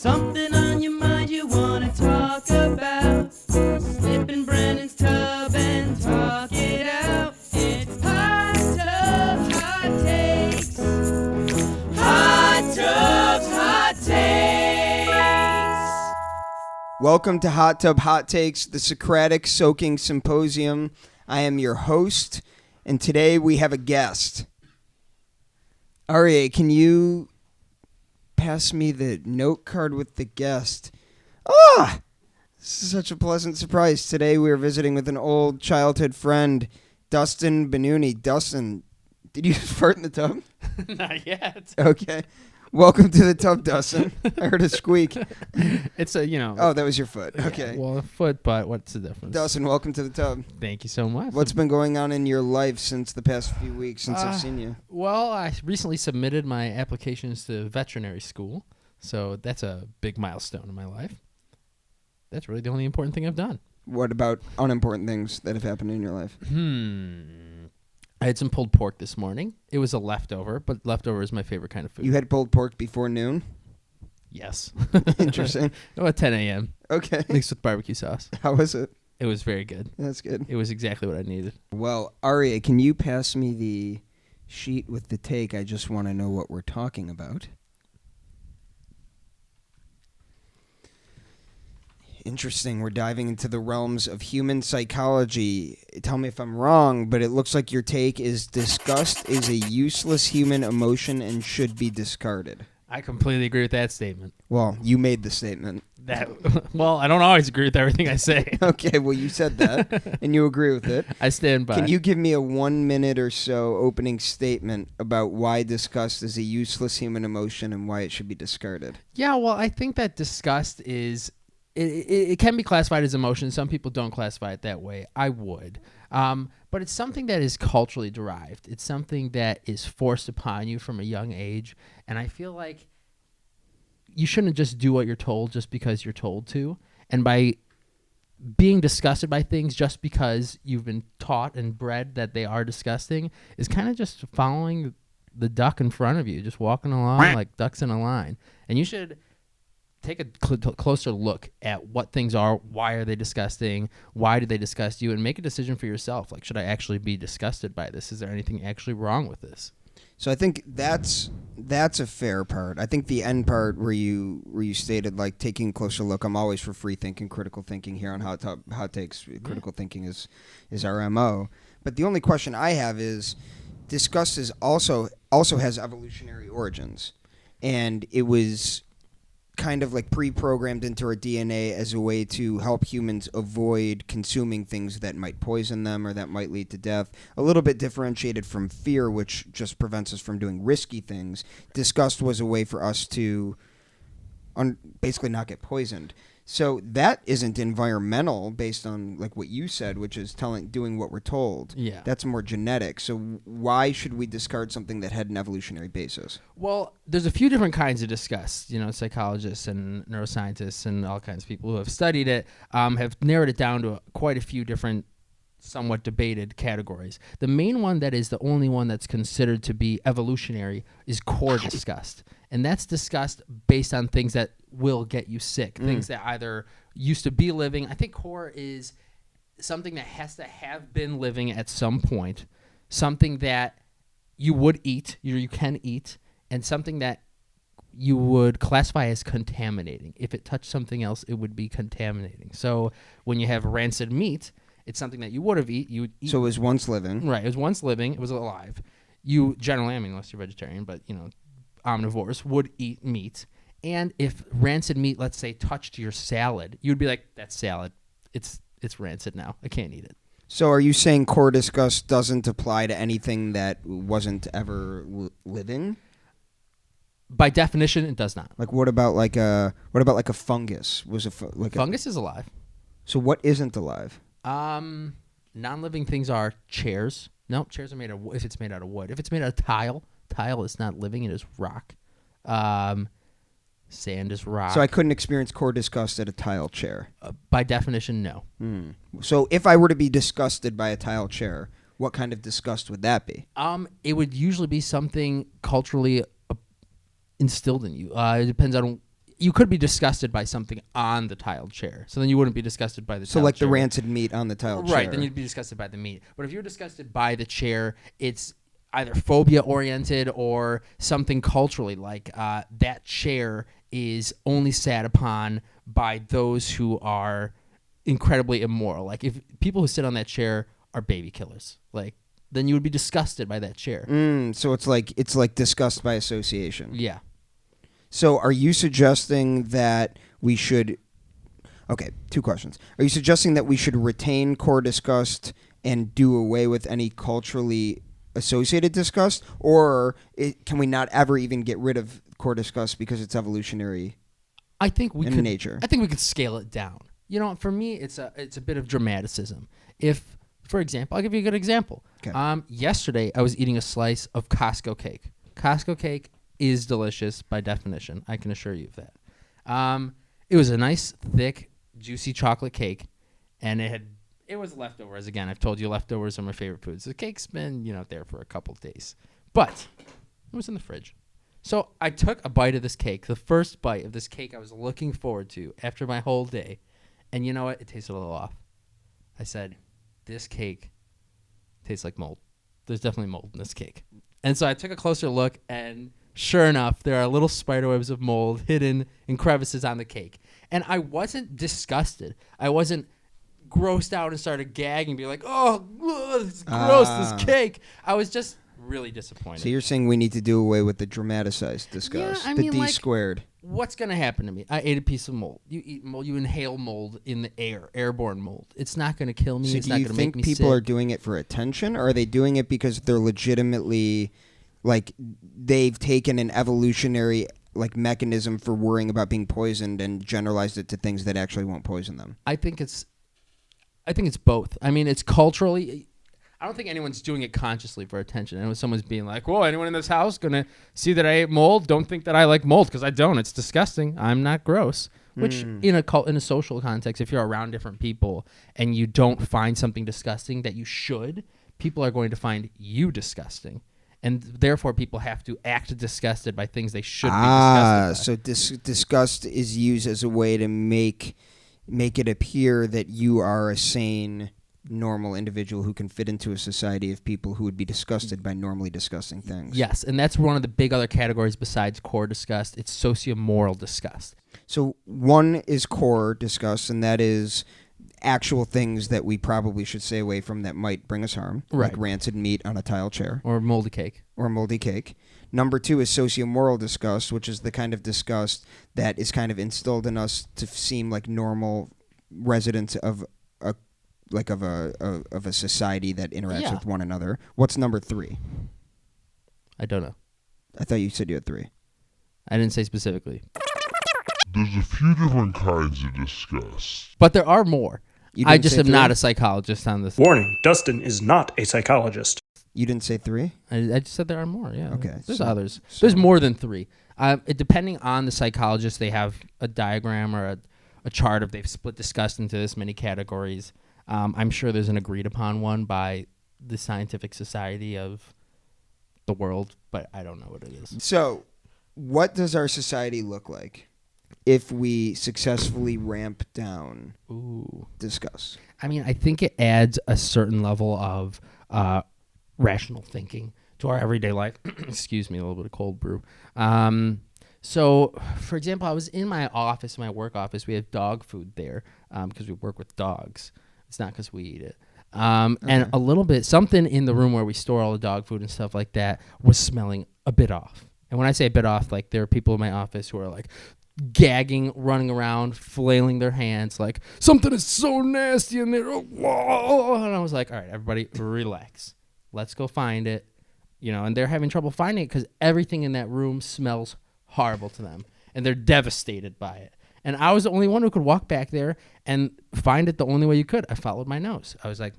Something on your mind you wanna talk about. Slip in Brandon's tub and talk it out. It's Hot Tubs, Hot Takes. Hot Tubs, Hot Takes. Welcome to Hot Tub Hot Takes, the Socratic Soaking Symposium. I am your host, and today we have a guest. Aria, can you pass me the note card with the guest? Ah! This is such a pleasant surprise. Today we are visiting with an old childhood friend, Dustin Benuni. Dustin, did you fart in the tub? Not yet. Okay. Welcome to the tub, Dustin. I heard a squeak. It's a, Oh, that was your foot. yeah, Okay. well, a foot, but what's the difference? Dustin, welcome to the tub. Thank you so much. What's been going on in your life since the past few weeks since I've seen you? Well, I recently submitted my applications to veterinary school, so that's a big milestone in my life. That's really the only important thing I've done. What about unimportant things that have happened in your life? I had some pulled pork this morning. It was a leftover, but leftover is my favorite kind of food. You had pulled pork before noon? Yes. Interesting. At 10 a.m. Okay. Mixed with barbecue sauce. How was it? It was very good. That's good. It was exactly what I needed. Well, Aria, can you pass me the sheet with the take? I just want to know what we're talking about. Interesting. We're diving into the realms of human psychology. Tell me if I'm wrong, but it looks like your take is disgust is a useless human emotion and should be discarded. I completely agree with that statement. Well, you made the statement. Well, I don't always agree with everything I say. Okay, well, you said that, and you agree with it. I stand by. Can you give me a 1 minute or so opening statement about why disgust is a useless human emotion and why it should be discarded? Yeah, well, I think that disgust is... It can be classified as emotion. Some people don't classify it that way. I would. But it's something that is culturally derived. It's something that is forced upon you from a young age. And I feel like you shouldn't just do what you're told just because you're told to. And by being disgusted by things just because you've been taught and bred that they are disgusting is kind of just following the duck in front of you, just walking along like ducks in a line. And you should take a closer look at what things are, why are they disgusting, why do they disgust you, and make a decision for yourself. Like, should I actually be disgusted by this? Is there anything actually wrong with this? So I think that's a fair part. I think the end part where you stated like taking a closer look. I'm always for free thinking, critical thinking here on Hot Takes. Critical thinking is our MO. But the only question I have is, disgust is also has evolutionary origins, and it was kind of like pre-programmed into our DNA as a way to help humans avoid consuming things that might poison them or that might lead to death. A little bit differentiated from fear, which just prevents us from doing risky things. Disgust was a way for us to basically not get poisoned. So that isn't environmental based on like what you said, which is doing what we're told. Yeah. That's more genetic. So why should we discard something that had an evolutionary basis? Well, there's a few different kinds of disgust. Psychologists and neuroscientists and all kinds of people who have studied it have narrowed it down to quite a few different somewhat debated categories. The main one that is the only one that's considered to be evolutionary is core disgust. And that's disgust based on things that will get you sick, things that either used to be living. I think core is something that has to have been living at some point, something that you would eat, you can eat, and something that you would classify as contaminating. If it touched something else, it would be contaminating. So when you have rancid meat, it's something that you would have you would eat. So it was once living. Right. It was once living. It was alive. You generally, unless you're vegetarian, but, omnivores would eat meat. And if rancid meat, let's say, touched your salad, you'd be like, that's salad. It's rancid now. I can't eat it. So are you saying core disgust doesn't apply to anything that wasn't ever living? By definition, it does not. Like what about like a fungus? Fungus is alive. So what isn't alive? Non-living things are chairs. No, chairs are made of if it's made out of wood. If it's made out of tile is not living. It is rock. Sand is rock. So I couldn't experience core disgust at a tile chair. By definition, no. So if I were to be disgusted by a tile chair, what kind of disgust would that be? It would usually be something culturally instilled in you. It depends on you could be disgusted by something on the tiled chair. So then you wouldn't be disgusted by the So tiled like chair. the rancid meat on the tiled chair. Right, then you'd be disgusted by the meat. But if you're disgusted by the chair, it's either phobia oriented or something culturally, like that chair is only sat upon by those who are incredibly immoral. Like if people who sit on that chair are baby killers, like then you would be disgusted by that chair. So it's like disgust by association. Yeah. So are you suggesting that we should... Okay, two questions. Are you suggesting that we should retain core disgust and do away with any culturally associated disgust? Or can we not ever even get rid of core disgust because it's evolutionary I think we in could nature? I think we could scale it down. You know, for me it's a bit of dramaticism. If, for example, I'll give you a good example. Okay. Yesterday I was eating a slice of Costco cake. Costco cake is delicious by definition. I can assure you of that. It was a nice, thick, juicy chocolate cake, and it was leftovers. Again, I've told you leftovers are my favorite foods. The cake's been, there for a couple of days, but it was in the fridge. So I took a bite of this cake, the first bite of this cake I was looking forward to after my whole day, and you know what? It tasted a little off. I said, this cake tastes like mold. There's definitely mold in this cake. And so I took a closer look, and sure enough, there are little spiderwebs of mold hidden in crevices on the cake. And I wasn't disgusted. I wasn't grossed out and started gagging, being like, oh, it's gross, this cake. I was just really disappointed. So you're saying we need to do away with the dramaticized disgust, Yeah, I the mean, D like, squared. What's going to happen to me? I ate a piece of mold. You eat mold, you inhale mold in the air, airborne mold. It's not going to kill me. So It's do not you going to make think me people sick. are doing it for attention, or are they doing it because they're legitimately, like, they've taken an evolutionary mechanism for worrying about being poisoned and generalized it to things that actually won't poison them? I think it's both. I mean, it's culturally. I don't think anyone's doing it consciously for attention. And when someone's being like, "Whoa, anyone in this house gonna see that I ate mold? Don't think that I like mold because I don't. It's disgusting. I'm not gross." Which in a social context, if you're around different people and you don't find something disgusting that you should, people are going to find you disgusting. And therefore, people have to act disgusted by things they should be disgusted by. So disgust is used as a way to make it appear that you are a sane, normal individual who can fit into a society of people who would be disgusted by normally disgusting things. Yes, and that's one of the big other categories besides core disgust. It's sociomoral disgust. So one is core disgust, and that is actual things that we probably should stay away from that might bring us harm, Right. like rancid meat on a tile chair Or moldy cake. or moldy cake. Number two is sociomoral disgust, which is the kind of disgust that is kind of instilled in us to seem like normal residents of a society that interacts Yeah. with one another. What's number three? I don't know. I thought you said you had three. I didn't say specifically. There's a few different kinds of disgust. But there are more. You I didn't just say am not three? a psychologist on this. Warning, Dustin is not a psychologist. You didn't say three? I just said there are more, yeah. Okay, There's so- others. so- There's more than three. Depending on the psychologist, they have a diagram or a chart of they've split disgust into this many categories. I'm sure there's an agreed upon one by the scientific society of the world, but I don't know what it is. So, what does our society look like if we successfully ramp down Ooh. disgust? I mean, I think it adds a certain level of rational thinking to our everyday life. Excuse me, a little bit of cold brew. So, for example, I was in my office, my work office. We have dog food there because we work with dogs. It's not because we eat it. And a little bit, something in the room where we store all the dog food and stuff like that was smelling a bit off. And when I say a bit off, like there are people in my office who are like gagging, running around, flailing their hands, like something is so nasty in there. Oh, and I was like, all right, everybody relax. Let's go find it. And they're having trouble finding it because everything in that room smells horrible to them. And they're devastated by it. And I was the only one who could walk back there and find it the only way you could. I followed my nose. I was like,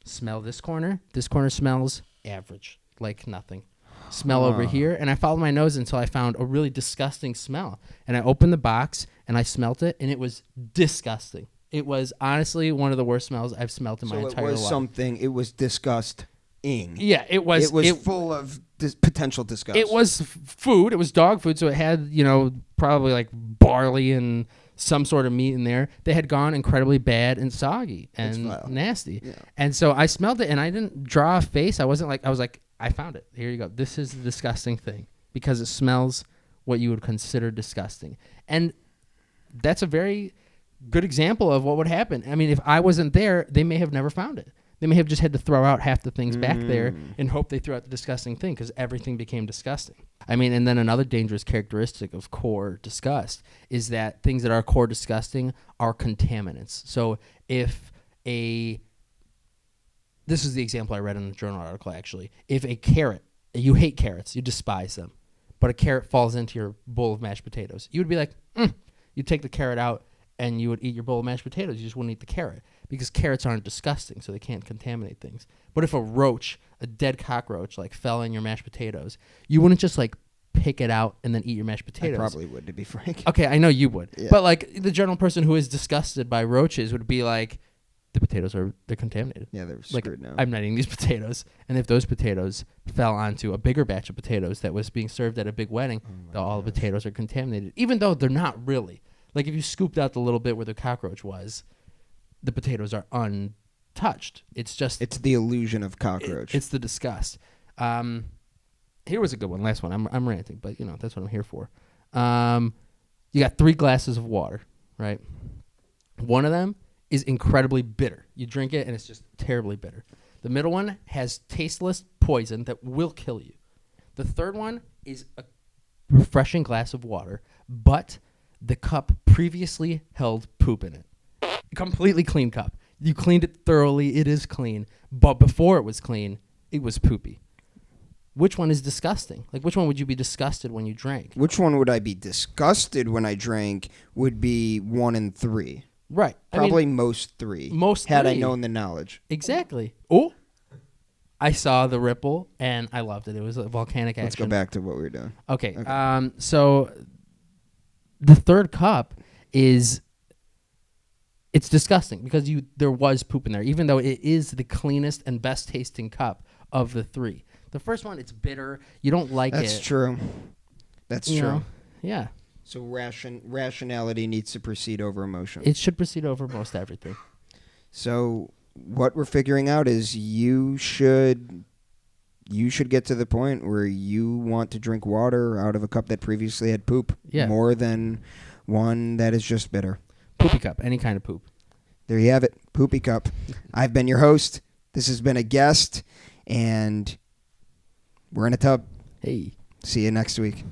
smell this corner. This corner smells average, like nothing. Smell over here. And I followed my nose until I found a really disgusting smell. And I opened the box and I smelt it, and it was disgusting. It was honestly one of the worst smells I've smelt in my entire life. It was disgusting. Yeah, it was. It was full of potential disgust. It was food. It was dog food, so it had, probably like barley and some sort of meat in there. They had gone incredibly bad and soggy and vile. nasty. Yeah. And so I smelled it, and I didn't draw a face. I was like, I found it. Here you go. This is the disgusting thing because it smells what you would consider disgusting. And that's a very good example of what would happen. I mean, if I wasn't there, they may have never found it. They may have just had to throw out half the things back there and hope they threw out the disgusting thing because everything became disgusting. I mean, and then another dangerous characteristic of core disgust is that things that are core disgusting are contaminants. So if this is the example I read in the journal article, actually. If a carrot, you hate carrots, you despise them, but a carrot falls into your bowl of mashed potatoes, you would be like, you'd take the carrot out and you would eat your bowl of mashed potatoes. You just wouldn't eat the carrot because carrots aren't disgusting, so they can't contaminate things. But if a roach, a dead cockroach, like fell in your mashed potatoes, you wouldn't just like pick it out and then eat your mashed potatoes. I probably would, to be frank. Okay, I know you would. Yeah. But like the general person who is disgusted by roaches would be like, the potatoes they're contaminated. Yeah, they're Like, screwed now. I'm not eating these potatoes. And if those potatoes fell onto a bigger batch of potatoes that was being served at a big wedding, all the potatoes are contaminated, even though they're not really. Like if you scooped out the little bit where the cockroach was, the potatoes are untouched. It's just It's the illusion of cockroach. it's the disgust. Here was a good one. Last one. I'm ranting, but you know that's what I'm here for. You got 3 glasses of water, right? One of them is incredibly bitter. You drink it and it's just terribly bitter. The middle one has tasteless poison that will kill you. The third one is a refreshing glass of water, but the cup previously held poop in it. Completely clean cup. You cleaned it thoroughly. It is clean. But before it was clean, it was poopy. Which one is disgusting? Like, which one would you be disgusted when you drank? Which one would I be disgusted when I drank would be 1 and 3. Right. Probably most 3. most Had I 3. known the knowledge. Exactly. Oh, I saw the ripple, and I loved it. It was a volcanic action. Let's go back to what we were doing. Okay. So the third cup it's disgusting because there was poop in there, even though it is the cleanest and best tasting cup of the 3. The first one, it's bitter. You don't like it. That's true. That's you true. know? Yeah. So rationality needs to proceed over emotion. It should proceed over most everything. So what we're figuring out is you should get to the point where you want to drink water out of a cup that previously had poop more than one that is just bitter. Poopy cup, any kind of poop. There you have it, Poopy Cup. I've been your host. This has been a guest, and we're in a tub. Hey. See you next week.